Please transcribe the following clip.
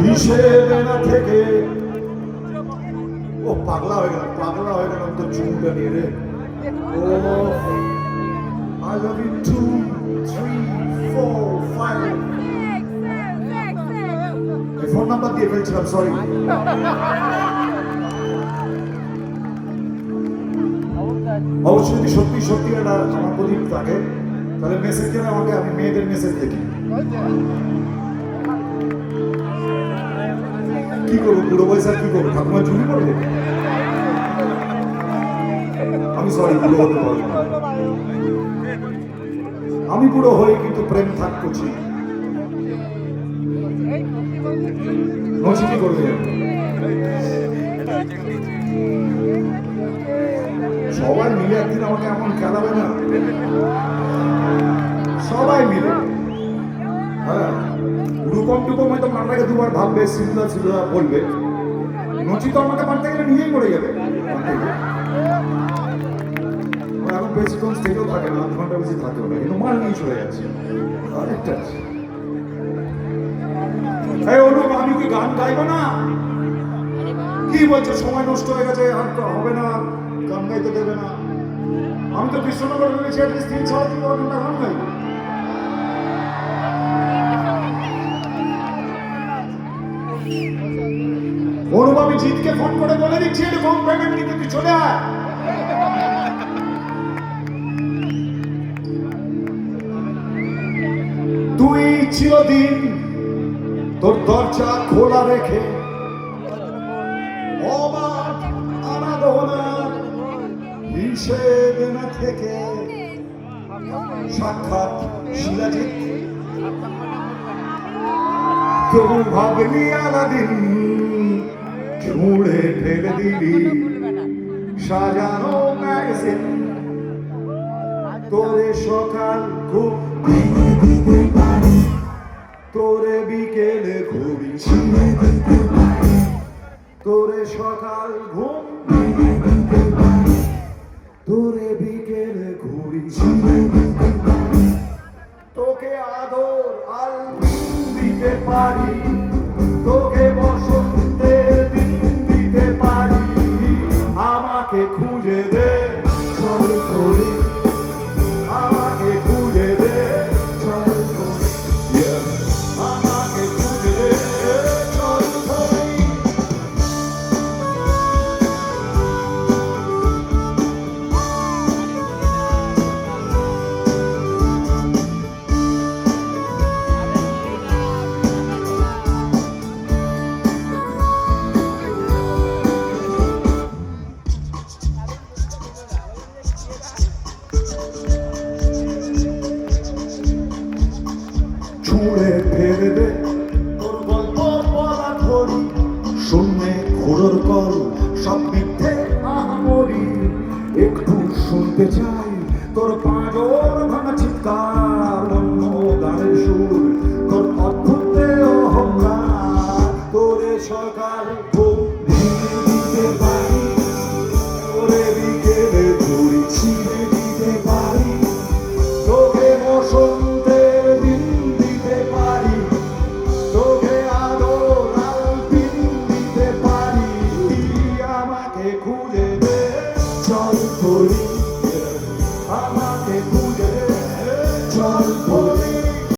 হিসেবে না থেকে ও পাগলা হয়ে গেলাম তো চুমটা নিয়ে রে। ও I love you 2, 3, 4, 5 এই ফোন নাম্বার দিয়ে ফেলছিলাম, সরি। অবশ্যই যদি সত্যি সত্যি একটা আমার প্রদীপ থাকে তাহলে মেসেজ দেবে আমাকে, আমি মেয়েদের মেসেজ দেখি। কি করবো বুড়ো বয়সে, কি করবো ঠাকুমা চুরি করবো? আমি সরি, বুড়ো হতে পারবো না। আমি বুড়ো হয়ে কিন্তু প্রেম থাক করছি। নচি কি করবে? সবাই মিলে একদিন আমাকে এমন খেলাবে না, সবাই মিলে। হ্যাঁ, রূপম টুপম হয়তো মারটাকে দুবার ভাববে, সিদ্ধা বলবে। নচি তো আমাকে মারতে গেলে নিজেই মরে যাবে। এখন বেশিক্ষণ স্টেজেও থাকে না, 8 ঘন্টা বেশি থাকেও না, কিন্তু মার নিয়ে চলে যাচ্ছে। আরেকটা অনুপ, আমি কি গান গাইবো না? কি বলছো, সময় নষ্ট হয়ে গেছে, আর তো হবে না, গান গাইতে দেবে না। আমি তো কৃষ্ণনগর ভেবেছি 3-4 ঘন্টা গান গাইবো। অনুপ, আমি জিতকে ফোন করে বলে দিচ্ছি একটু কম পেমেন্ট নিতে, তুই চলে আয়। তুই চিরদিন তোর দরজা খোলা রেখে অবাক আরাধনার হিসেবে না থেকে সাক্ষাৎ শিলাজিৎ তবু ভাবলি আলাদিন, ছুঁড়ে ফেলে দিলি সাজানো ম্যাগাজিন। তোরে সকাল খুব ভেঙে দিতে পারি, তোরে বিকেলে খুবই ছিঁড়ে দিতে পারি, তোরে সকাল ঘুম ভেঙে দিতে পারি, তোরে বিকেলে খুবই ছিঁড়ে দিতে পারি, তোকে আদর আল দিতে পারি, তোকে বসন্তের দিন দিতে পারি। আমাকে খুঁজে দে চল করে, আমাকে খুঁজে দে চল করে, আমাকে খুঁজে দে চল করে। ছুঁড়ে ফেলে দে তোর গল্প বলা ধরি, শূন্যে ঘোরর কর সব মিথ্যে আহামরি। একটু শুনতে চাই তোর পাঁজর ভাঙা চিৎকার, অন্য গানের সুর, তোর অদ্ভুত অহংকার। তোরে সকাল ঘুম ভেঙে দিতে পারি, তোরে বিকেলে ঘুরি ছিঁড়ে দিতে পারি, তোকে বসন্তের দিন দিতে পারি, তোকে আদর আল দিন দিতে পারি। আমাকে খুঁজে দে চল করি, আমাকে খুঁজে দে চল করি।